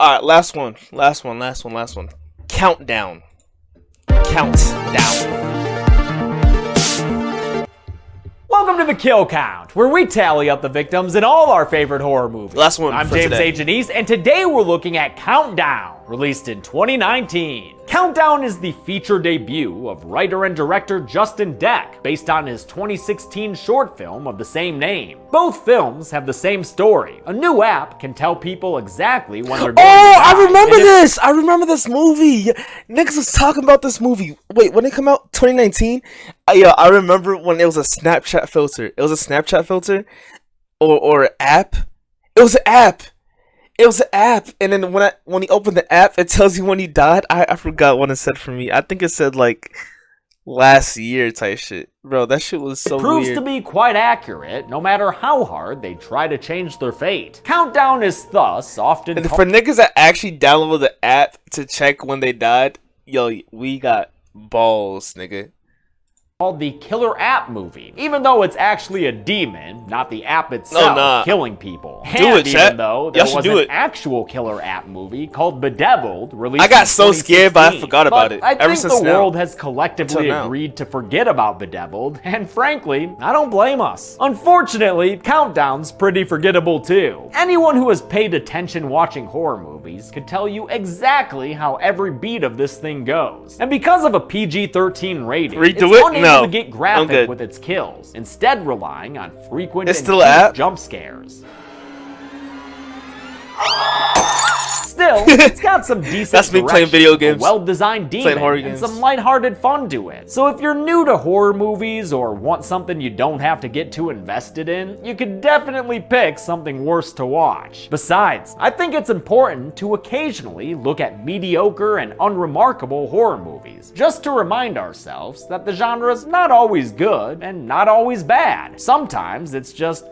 All right, last one. Countdown. Welcome to the Kill Count, where we tally up the victims in all our favorite horror movies. Last one. I'm for James today. A. Janice, and today we're looking at Countdown, released in 2019. Countdown is the feature debut of writer and director Justin Deck, based on his 2016 short film of the same name. Both films have the same story. A new app can tell people exactly when they're going to die. I remember this. I remember this movie. Niggas was talking about this movie. Wait, when it come out? 2019? Yeah, I remember when it was a Snapchat filter. It was a Snapchat filter or an app. It was an app. And then when he opened the app, it tells you when he died. I forgot what it said for me. I think it said like last year type shit. Bro, that shit was so It proves weird. to be quite accurate, no matter how hard they try to change their fate. Countdown is thus often And for niggas that actually downloaded the app to check when they died, yo, we got balls, nigga. called the Killer App movie, even though it's actually a demon, not the app itself, killing people. Do it, even chat. though there Y'all was should do an it. actual Killer App movie called Bedeviled, released I got in so scared, but I 2016. forgot about it. I Ever think since the now. world has collectively Until now. agreed to forget about Bedeviled, and frankly, I don't blame us. Unfortunately, Countdown's pretty forgettable too. Anyone who has paid attention watching horror movies could tell you exactly how every beat of this thing goes. And because of a PG-13 rating, Redo it's it? unable No. to get I'm graphic good. with its kills, instead relying on frequent It's and still cute an app? jump scares. Still, it's got some decent That's me playing direction, video a games. well-designed demon, Playing horror and games. some lighthearted fun to it. So if you're new to horror movies or want something you don't have to get too invested in, you could definitely pick something worse to watch. Besides, I think it's important to occasionally look at mediocre and unremarkable horror movies, just to remind ourselves that the genre's not always good and not always bad. Sometimes it's just,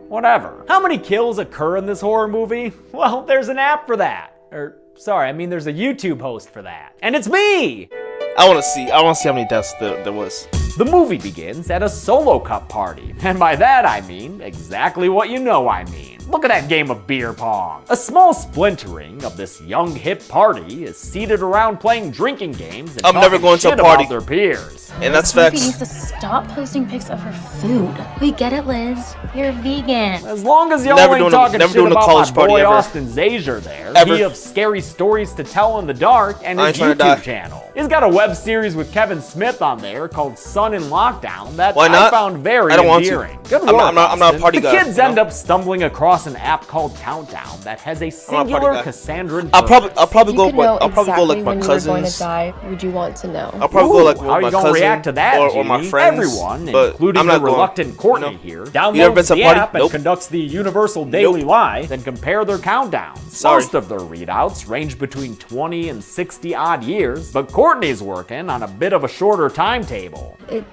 whatever. How many kills occur in this horror movie? Well, there's an app for that. There's a YouTube host for that. And it's me! I want to see how many deaths there was. The movie begins at a solo cup party. And by that I mean exactly what you know I mean. Look at that game of beer pong. A small splintering of this young hip party is seated around playing drinking games and I'm never talking going to a shit party. about their peers. And that's Sophie facts. needs to stop posting pics of her food. We get it, Liz. You're vegan. As long as y'all Never ain't doing a- talking never shit doing a about college my party boy ever. Austin Zazier there, Ever. he of scary stories to tell in the dark and I his ain't tryna die. YouTube channel. He's got a web series with Kevin Smith on there called Sun in Lockdown that Why I not? found very I don't want to. endearing. Good I'm work, not a Austin. party the guy, kids you know? end up stumbling across an app called Countdown that has a not a party singular guy. Cassandran I'll probably If you could know I'll probably go like exactly my when you were going cousins. to die, would you want to know? I'll probably go like Ooh, with how my you gonna cousin react to that, or my Genie? friends. Everyone, but including I'm the not going, reluctant Courtney no. here, You ever been downloads to a the party? app and Nope. conducts the universal daily lie, then compare their countdowns. Sorry. Most of their readouts range between 20 and 60 odd years, but Courtney's working on a bit of a shorter timetable. It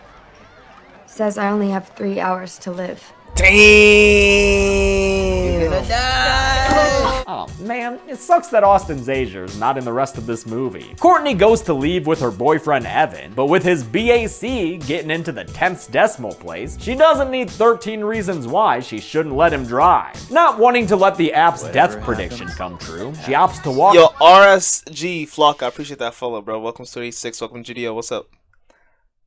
says I only have 3 hours to live. Damn. Oh man, it sucks that Austin Zazier's not in the rest of this movie. Courtney goes to leave with her boyfriend Evan, but with his BAC getting into the 10th decimal place, she doesn't need 13 reasons why she shouldn't let him drive. Not wanting to let the app's death prediction come true, she opts to walk Yo, RSG Flock, I appreciate that follow, bro. Welcome to 36. Welcome GDO. What's up?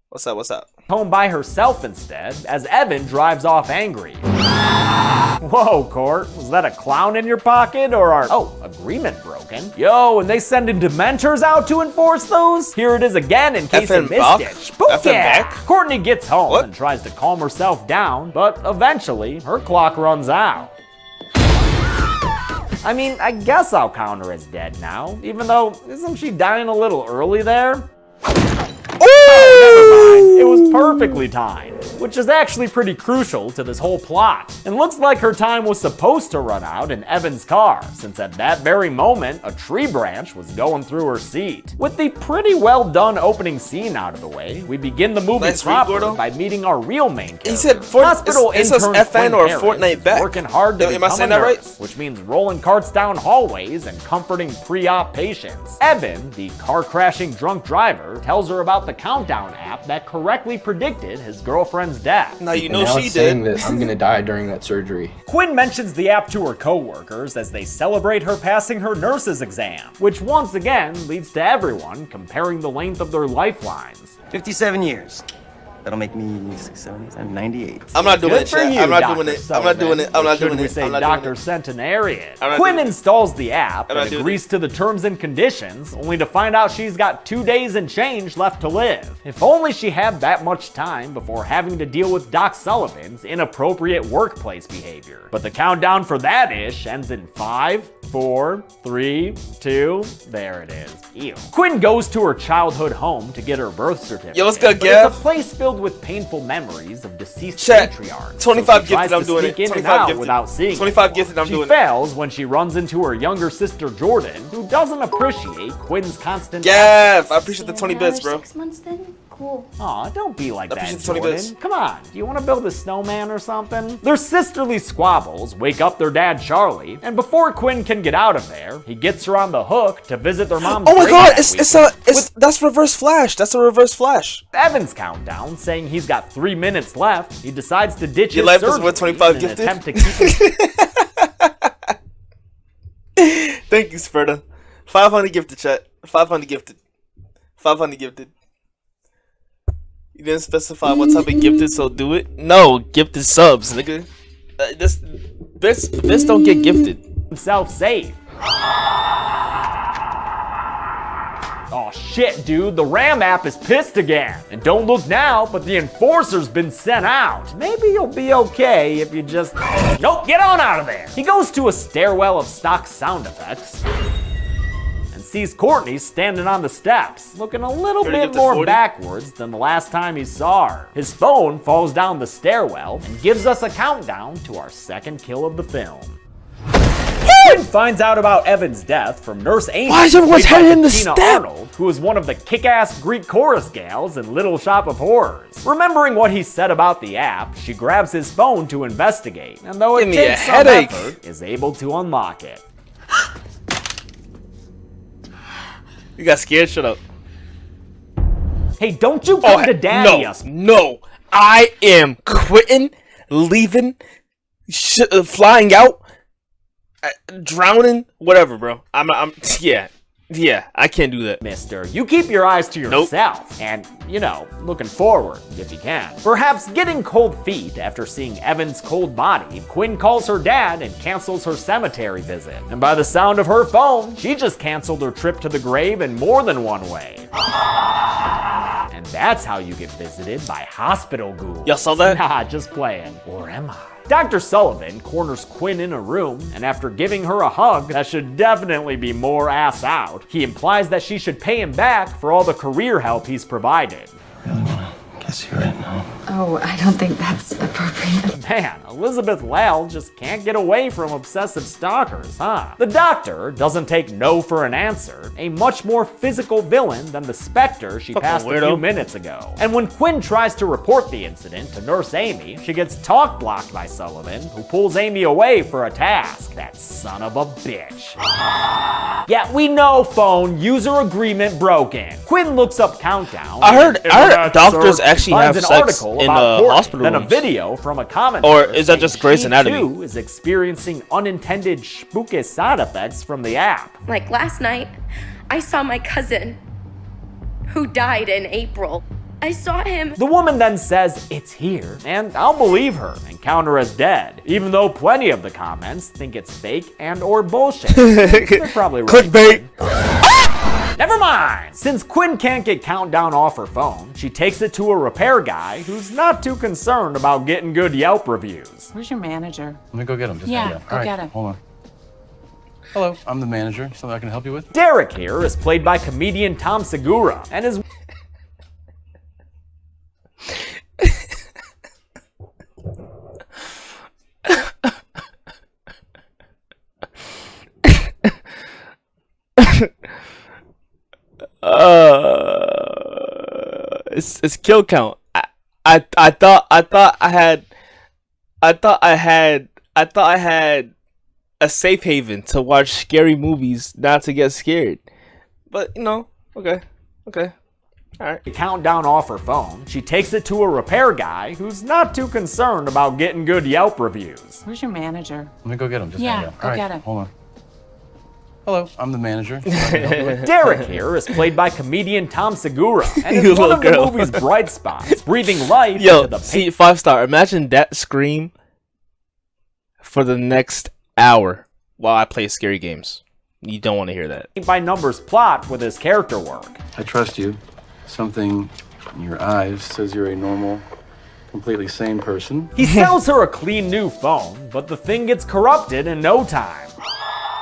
What's up? home by herself instead, as Evan drives off angry. Whoa, Court, was that a clown in your pocket or our, agreement broken? Yo, and they sending Dementors out to enforce those? Here it is again in case you FN missed Bach? it. Spook FN yeah! back? Courtney gets home What? and tries to calm herself down, but eventually her clock runs out. I mean, I guess I'll count her as dead now, even though, isn't she dying a little early there? Oh, never mind. It was perfectly timed, which is actually pretty crucial to this whole plot. And looks like her time was supposed to run out in Evan's car, since at that very moment, a tree branch was going through her seat. With the pretty well done opening scene out of the way, we begin the movie Nice read, proper Gordo. by meeting our real main character. He said Hospital it says intern FN Quinn or Harris Fortnite is back. working hard to Am I become saying a that right? nurse, which means rolling carts down hallways and comforting pre-op patients. Evan, the car-crashing drunk driver, tells her about the countdown app that corrects correctly predicted his girlfriend's death. Now you And know now she it's saying did. that I'm gonna die during that surgery. Quinn mentions the app to her coworkers as they celebrate her passing her nurse's exam, which once again leads to everyone comparing the length of their lifelines. 57 years. That'll make me 6, 7, 8, 98. I'm not doing Good it, for chat. you, I'm not Dr. doing it. I'm Sullivan. not doing it. I'm Or not should doing we it. say I'm not Dr. doing it. Centenarian. I'm not Quinn doing it. installs the app I'm and not doing agrees it. to the terms and conditions, only to find out she's got 2 days and change left to live. If only she had that much time before having to deal with Doc Sullivan's inappropriate workplace behavior. But the countdown for that ish ends in 5, 4, 3, 2, there it is. Ew. Quinn goes to her childhood home to get her birth certificate. Yo, what's good, but Gav? It's a place filled with painful memories of deceased Chat, patriarchs. 25 so she tries gifted, I'm to doing it. sneak in and 25 out gifted. without seeing 25 anyone. gifted, I'm doing She it. fails when she runs into her younger sister Jordan, who doesn't appreciate Quinn's constant Gav, I appreciate the 20 bits, bro. 6 months then? Cool. Aw, don't be like that, appreciate the 20 Jordan. bits. Come on, do you want to build a snowman or something? Their sisterly squabbles wake up their dad Charlie, and before Quinn can get out of there, he gets her on the hook to visit their mom's Oh my grave god, that that's Reverse Flash. That's a Reverse Flash. Evan's countdown, saying he's got 3 minutes left, he decides to ditch Your his life is surgery worth 25 in an gifted? attempt to keep his Thank you, Sperta. 500 gifted, chat. 500 gifted. 500 gifted. You didn't specify what type of gifted, so do it. No, gifted subs, nigga. This bits don't get gifted. himself safe. Oh shit, dude, the RAM app is pissed again. And don't look now, but the enforcer's been sent out. Maybe you'll be okay if you just... Nope, get on out of there. He goes to a stairwell of stock sound effects and sees Courtney standing on the steps, looking a little Ready to bit get to more 40? backwards than the last time he saw her. His phone falls down the stairwell and gives us a countdown to our second kill of the film. Quinn finds out about Evan's death from Nurse Amy, Why is everyone played by telling him to Bettina step? Arnold, who is one of the kick-ass Greek chorus gals in Little Shop of Horrors. Remembering what he said about the app, she grabs his phone to investigate, and though it Give me a takes some headache. effort, is able to unlock it. You got scared? Shut up. Hey, don't you come to daddy us. No. I am quitting, leaving, flying out, drowning, whatever, bro. Yeah, I can't do that. Mister, you keep your eyes to yourself, and, you know, looking forward, if you can. Perhaps getting cold feet after seeing Evan's cold body, Quinn calls her dad and cancels her cemetery visit. And by the sound of her phone, she just canceled her trip to the grave in more than one way. And that's how you get visited by hospital ghouls. Y'all saw that? Nah, just playing. Or am I? Dr. Sullivan corners Quinn in a room, and after giving her a hug that should definitely be more ass out, he implies that she should pay him back for all the career help he's provided. Really wanna kiss you right now? Oh, I don't think that's appropriate. Man, Elizabeth Lyle just can't get away from obsessive stalkers, huh? The doctor doesn't take no for an answer, a much more physical villain than the Spectre she Fucking passed a weirdo. few minutes ago. And when Quinn tries to report the incident to Nurse Amy, she gets talk blocked by Sullivan, who pulls Amy away for a task. That son of a bitch. Yeah, we know, phone, user agreement broken. Quinn looks up countdown. I heard Internet doctors search, actually finds have an sex article in about Courtney, hospital then a rooms. video from a commenter. Or is that saying just Grey's she, Anatomy? too, is experiencing unintended spooky side effects from the app. Like last night, I saw my cousin who died in April. I saw him. The woman then says it's here, and I'll believe her and count her as dead, even though plenty of the comments think it's fake and or bullshit. They're probably right. Clickbait. Never mind! Since Quinn can't get Countdown off her phone, she takes it to a repair guy who's not too concerned about getting good Yelp reviews. Where's your manager? Let me go get him. Just Yeah, hang on. go All right, get him. Hold on. Hello, I'm the manager. Something I can help you with? Derek here is played by comedian Tom Segura, and is It's kill count. I thought I had a safe haven to watch scary movies, not to get scared. But you know, okay. Alright. The countdown off her phone, she takes it to a repair guy who's not too concerned about getting good Yelp reviews. Where's your manager? Let me go get him. Just Yeah, hang on. go All right, get him. Hold on. Hello, I'm the manager. Derek here is played by comedian Tom Segura, and You is one little of the girl. movie's bright spots, breathing life Yo, into the see, 5-star. Imagine that scream for the next hour while I play scary games. You don't want to hear that. by numbers plot with his character work. I trust you. Something in your eyes says you're a normal, completely sane person. He sells her a clean new phone, but the thing gets corrupted in no time.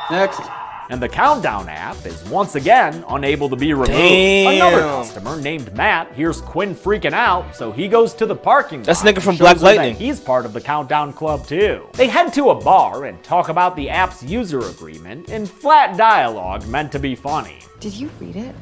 Next. And the countdown app is once again unable to be removed. Damn. Another customer named Matt hears Quinn freaking out, so he goes to the parking lot. That's nigga and from shows Black her that Lightning. He's part of the countdown club too. They head to a bar and talk about the app's user agreement in flat dialogue meant to be funny. Did you read it?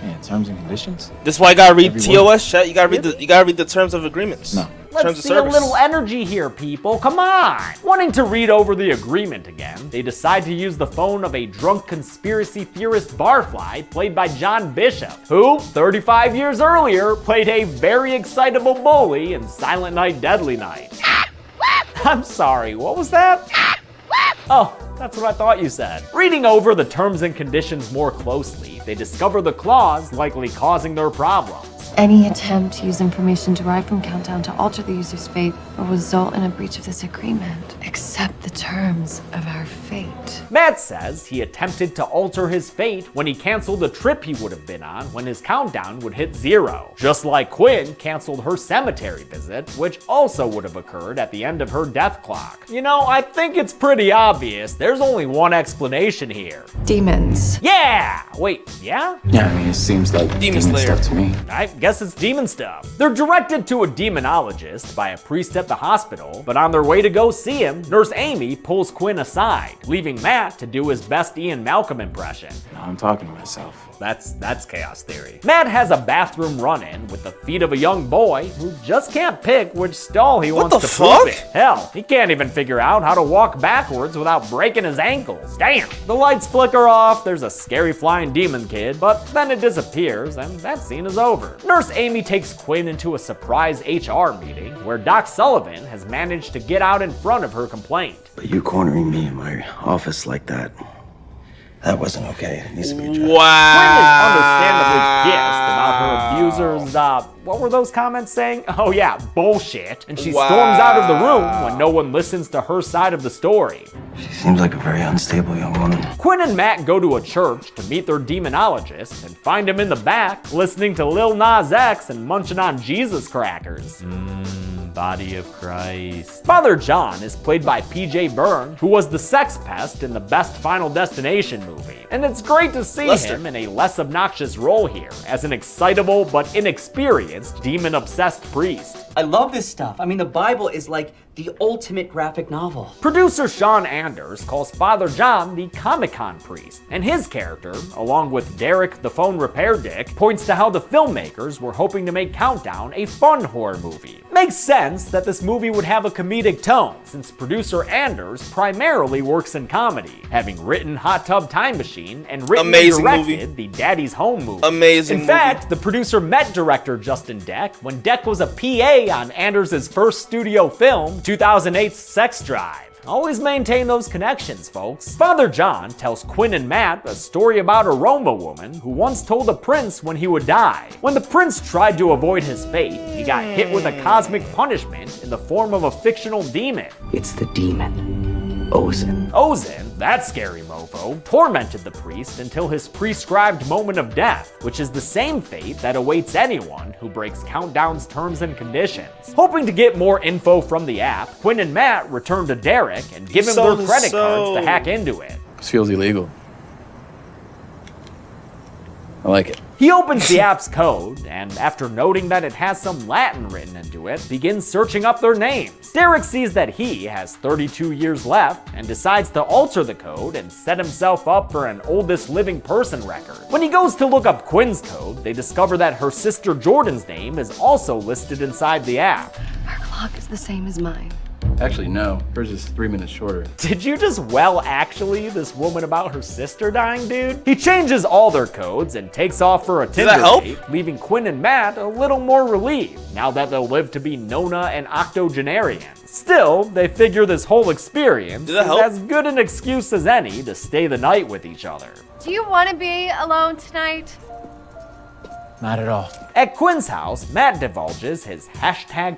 Yeah, terms and conditions? This is why you gotta read Everyone. TOS chat. You gotta read the terms of agreements. No. Terms Let's of see a service. little energy here, people. Come on! Wanting to read over the agreement again, they decide to use the phone of a drunk conspiracy theorist barfly played by John Bishop, who, 35 years earlier, played a very excitable bully in Silent Night, Deadly Night. I'm sorry, what was that? Oh, that's what I thought you said. Reading over the terms and conditions more closely, they discover the clause likely causing their problems. Any attempt to use information derived from Countdown to alter the user's fate will result in a breach of this agreement. Accept the terms of our fate. Matt says he attempted to alter his fate when he canceled a trip he would have been on when his countdown would hit 0. Just like Quinn canceled her cemetery visit, which also would have occurred at the end of her death clock. You know, I think it's pretty obvious. There's only one explanation here. Demons. Yeah! Wait, yeah? Yeah, I mean, it seems like Demon demon Slayer. stuff to me. I guess it's demon stuff. They're directed to a demonologist by a priest at the hospital, but on their way to go see him, Nurse Amy pulls Quinn aside, leaving Matt to do his best Ian Malcolm impression. No, I'm talking to myself. That's chaos theory. Matt has a bathroom run-in with the feet of a young boy who just can't pick which stall he What wants the to poop fuck? in. Hell, he can't even figure out how to walk backwards without breaking his ankles. Damn! The lights flicker off, there's a scary flying demon kid, but then it disappears and that scene is over. Nurse Amy takes Quinn into a surprise HR meeting where Doc Sullivan has managed to get out in front of her complaint. But you cornering me in my office like that wasn't okay. It needs to be addressed. Wow. Quinn is understandably pissed about her abuser's, what were those comments saying? Oh yeah, bullshit. And she storms out of the room when no one listens to her side of the story. She seems like a very unstable young woman. Quinn and Matt go to a church to meet their demonologist and find him in the back listening to Lil Nas X and munching on Jesus crackers. Body of Christ. Father John is played by PJ Byrne, who was the sex pest in the best Final Destination movie. And it's great to see Lester. him in a less obnoxious role here, as an excitable but inexperienced demon-obsessed priest. I love this stuff. I mean, the Bible is like the ultimate graphic novel. Producer Sean Anders calls Father John the Comic-Con priest, and his character, along with Derek the phone repair dick, points to how the filmmakers were hoping to make Countdown a fun horror movie. Makes sense that this movie would have a comedic tone, since producer Anders primarily works in comedy, having written Hot Tub Time Machine and written Amazing and directed movie. the Daddy's Home movie. Amazing In fact, the producer met director Justin Deck when Deck was a PA on Anders' first studio film, 2008's Sex Drive. Always maintain those connections, folks. Father John tells Quinn and Matt a story about a Roma woman who once told a prince when he would die. When the prince tried to avoid his fate, he got hit with a cosmic punishment in the form of a fictional demon. It's the demon, Ozin. Ozin, that scary mofo, tormented the priest until his prescribed moment of death, which is the same fate that awaits anyone who breaks Countdown's terms and conditions. Hoping to get more info from the app, Quinn and Matt return to Derek and give him their credit cards to hack into it. This feels illegal. I like it. He opens the app's code, and after noting that it has some Latin written into it, begins searching up their names. Derek sees that he has 32 years left, and decides to alter the code and set himself up for an oldest living person record. When he goes to look up Quinn's code, they discover that her sister Jordan's name is also listed inside the app. Our clock is the same as mine. Actually, no. Hers is 3 minutes shorter. Did you just actually this woman about her sister dying, dude? He changes all their codes and takes off for a Tinder that help? date, leaving Quinn and Matt a little more relieved now that they'll live to be Nona and octogenarians. Still, they figure this whole experience is as good an excuse as any to stay the night with each other. Do you want to be alone tonight? Not at all. At Quinn's house, Matt divulges his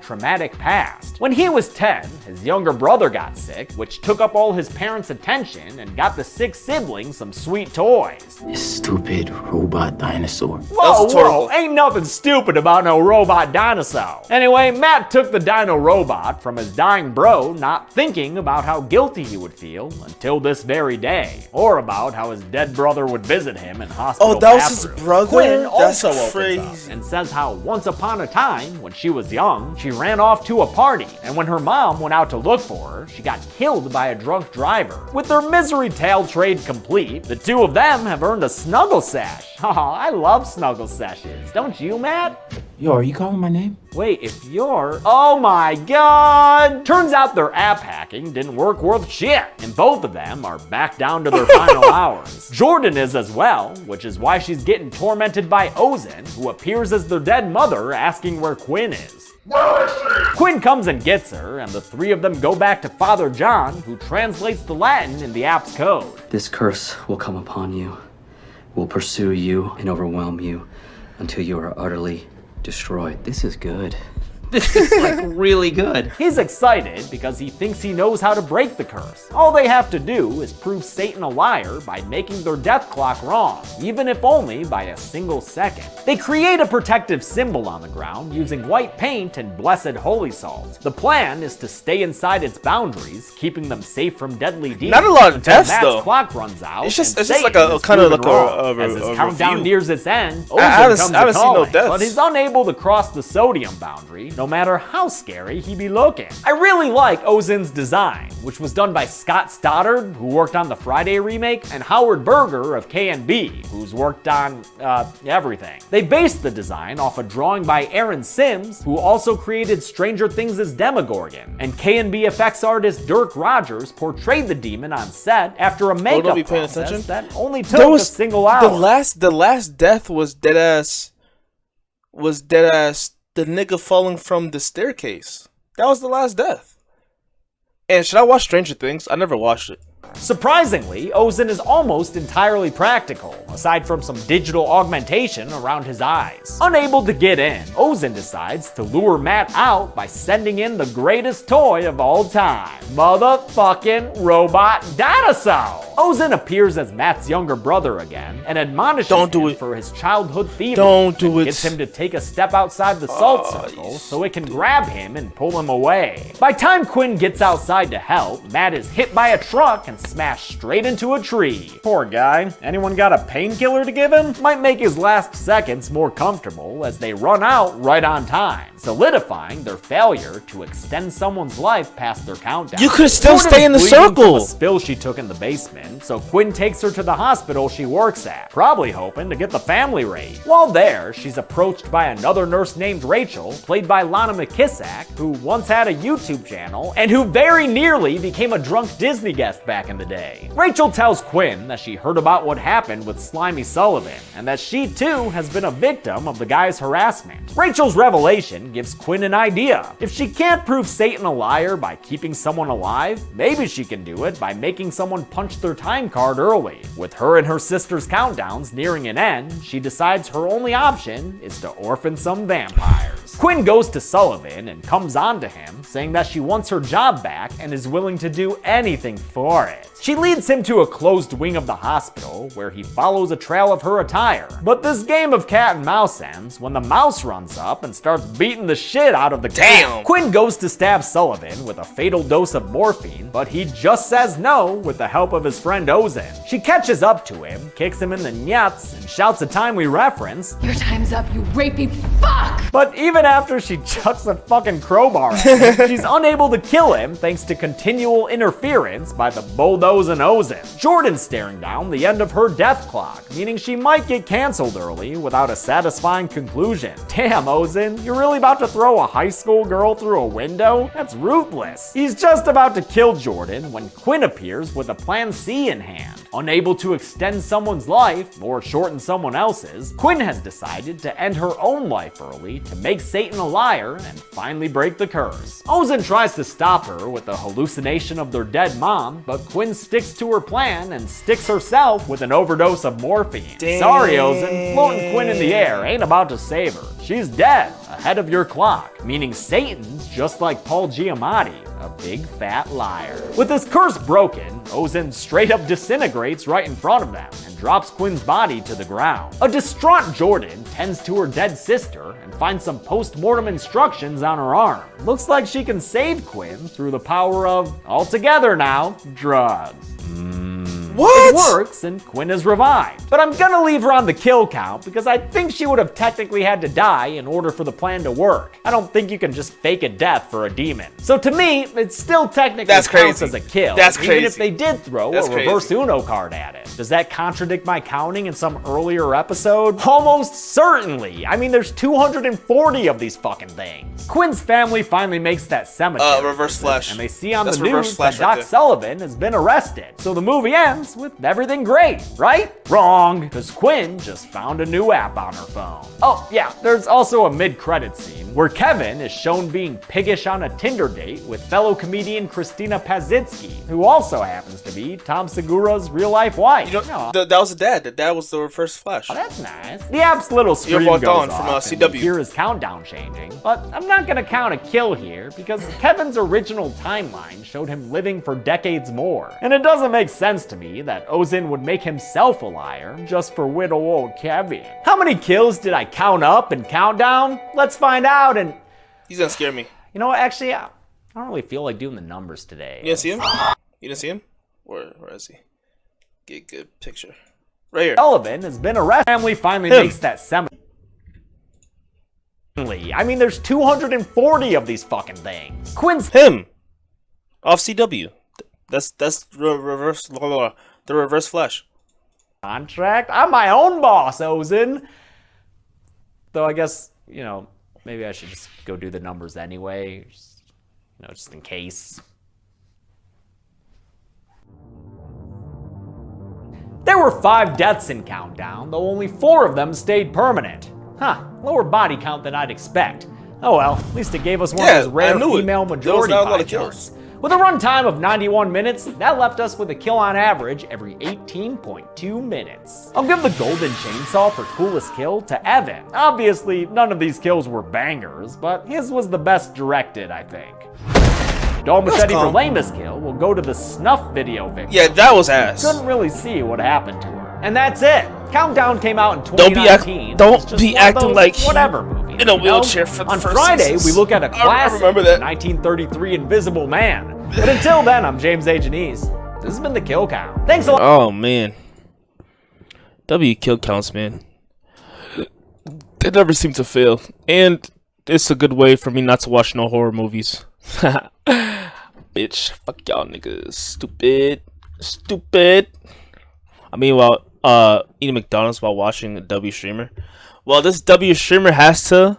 #traumatic past. When he was 10, his younger brother got sick, which took up all his parents' attention and got the sick siblings some sweet toys. This stupid robot dinosaur. Whoa, ain't nothing stupid about no robot dinosaur. Anyway, Matt took the dino robot from his dying bro, not thinking about how guilty he would feel until this very day, or about how his dead brother would visit him in hospital Oh, that was his bathrooms. brother? Quinn That's also opens crazy. up and says how once upon a time, when she was young, she ran off to a party, and when her mom went out to look for her, she got killed by a drunk driver. With their misery tale trade complete, the two of them have earned a snuggle sesh. Aw, I love snuggle sessions, don't you, Matt? Yo, are you calling my name? Wait, if you're... Oh my god! Turns out their app hacking didn't work worth shit, and both of them are back down to their final hours. Jordan is as well, which is why she's getting tormented by Ozen, who appears as their dead mother asking where Quinn is. Quinn comes and gets her, and the three of them go back to Father John, who translates the Latin in the app's code. This curse will come upon you, will pursue you and overwhelm you until you are utterly destroyed. This is good. This is like really good. He's excited because he thinks he knows how to break the curse. All they have to do is prove Satan a liar by making their death clock wrong, even if only by a single second. They create a protective symbol on the ground using white paint and blessed holy salt. The plan is to stay inside its boundaries, keeping them safe from deadly demons. Not a lot of until deaths, Matt's though. clock runs out. It's just and like Satan a is kind of proven like wrong. a As his review. countdown nears its end, Ozen I haven't comes seen no calling, deaths. but he's unable to cross the sodium boundary, no matter how scary he be looking. I really like Ozen's design, which was done by Scott Stoddard, who worked on the Friday remake, and Howard Berger of K&B, who's worked on, everything. They based the design off a drawing by Aaron Sims, who also created Stranger Things' Demogorgon, and K&B effects artist Dirk Rogers portrayed the demon on set after a makeup be paying process attention? that only took a single hour. The last death was deadass. The nigga falling from the staircase. That was the last death. And should I watch Stranger Things? I never watched it. Surprisingly, Ozen is almost entirely practical, aside from some digital augmentation around his eyes. Unable to get in, Ozen decides to lure Matt out by sending in the greatest toy of all time, motherfucking robot dinosaur. Ozen appears as Matt's younger brother again and admonishes him for his childhood thievery. Don't do it. Gets him to take a step outside the salt circle so it can grab him and pull him away. By time Quinn gets outside to help, Matt is hit by a truck and smashed straight into a tree. Poor guy. Anyone got a painkiller to give him? Might make his last seconds more comfortable as they run out right on time, solidifying their failure to extend someone's life past their countdown. You could still Jordan's stay in the bleeding from circle. a spill she took in the basement, so Quinn takes her to the hospital she works at, probably hoping to get the family rate. While there, she's approached by another nurse named Rachel, played by Lana McKissack, who once had a YouTube channel and who very nearly became a drunk Disney guest back in the day. Rachel tells Quinn that she heard about what happened with Slimy Sullivan and that she too has been a victim of the guy's harassment. Rachel's revelation gives Quinn an idea. If she can't prove Satan a liar by keeping someone alive, maybe she can do it by making someone punch their time card early. With her and her sister's countdowns nearing an end, she decides her only option is to orphan some vampires. Quinn goes to Sullivan and comes on to him, saying that she wants her job back and is willing to do anything for it. She leads him to a closed wing of the hospital, where he follows a trail of her attire. But this game of cat and mouse ends when the mouse runs up and starts beating the shit out of the cat. Quinn goes to stab Sullivan with a fatal dose of morphine, but he just says no with the help of his friend Ozen. She catches up to him, kicks him in the nuts, and shouts a timely reference. Your time's up, you rapey fuck! But even after she chucks a fucking crowbar at him, she's unable to kill him thanks to continual interference by the bulldozing Ozen. Jordan's staring down the end of her death clock, meaning she might get canceled early without a satisfying conclusion. Damn, Ozen, you're really about to throw a high school girl through a window? That's ruthless. He's just about to kill Jordan when Quinn appears with a plan C in hand. Unable to extend someone's life or shorten someone else's, Quinn has decided to end her own life early to make Satan a liar and finally break the curse. Ozen tries to stop her with the hallucination of their dead mom, but Quinn sticks to her plan and sticks herself with an overdose of morphine. Damn. Sorry, Ozen, floating Quinn in the air ain't about to save her. She's dead, ahead of your clock, meaning Satan's just like Paul Giamatti, a big fat liar. With his curse broken, Ozen straight up disintegrates right in front of them and drops Quinn's body to the ground. A distraught Jordan tends to her dead sister and finds some post-mortem instructions on her arm. Looks like she can save Quinn through the power of, all together now, drugs. What? It works, and Quinn is revived. But I'm gonna leave her on the kill count because I think she would have technically had to die in order for the plan to work. I don't think you can just fake a death for a demon. So to me, it still technically counts as a kill. That's even crazy. if they did throw a reverse Uno card at it. Does that contradict my counting in some earlier episode? Almost certainly. I mean, there's 240 of these fucking things. Quinn's family finally makes that cemetery Reverse visit, Flash. and they see on That's the Reverse news Flash that right Doc there. Sullivan has been arrested. So the movie ends with everything great, right? Wrong, because Quinn just found a new app on her phone. Oh yeah, there's also a mid-credit scene where Kevin is shown being piggish on a Tinder date with fellow comedian Christina Pazitsky, who also happens to be Tom Segura's real-life wife. You know, that was the dad. The dad was the Reverse Flash. Oh, that's nice. The app's little screen walked goes on off from, and CW. you hear his countdown changing, but I'm not gonna count a kill here because Kevin's original timeline showed him living for decades more. And it doesn't make sense to me that Ozen would make himself a liar just for widow old Kevin. How many kills did I count up and count down? Let's find out. And He's gonna scare me. you know what, actually, I don't really feel like doing the numbers today. You didn't see him? You didn't see him? Where is he? Get a good picture. Right here. Sullivan has been arrested. Family finally makes that cemetery. I mean, there's 240 of these fucking things. Quinn's Him. Off CW. That's reverse. The Reverse Flash. contract. I'm my own boss, Ozen. Though I guess, you know, maybe I should just go do the numbers anyway. Just in case. There were 5 deaths in Countdown, though only 4 of them stayed permanent. Huh, lower body count than I'd expect. Oh well, at least it gave us one of those rare female majority pie charts. With a runtime of 91 minutes, that left us with a kill on average every 18.2 minutes. I'll give the golden chainsaw for coolest kill to Evan. Obviously, none of these kills were bangers, but his was the best directed, I think. Dull machete for lamest kill will go to the snuff video victim. Yeah, that was ass. Couldn't really see what happened to her. And that's it. Countdown came out in 2019. Don't be acting like whatever movie. in a wheelchair for the On first Friday, seasons. we look at a classic, remember that. 1933 Invisible Man. But until then, I'm James A. Janice. This has been the Kill Count. Thanks a lot. Oh man. W kill counts, man. They never seem to fail. And it's a good way for me not to watch no horror movies. Bitch. Fuck y'all niggas. Stupid. I mean, while eating McDonald's while watching a W streamer. Well, this W streamer has to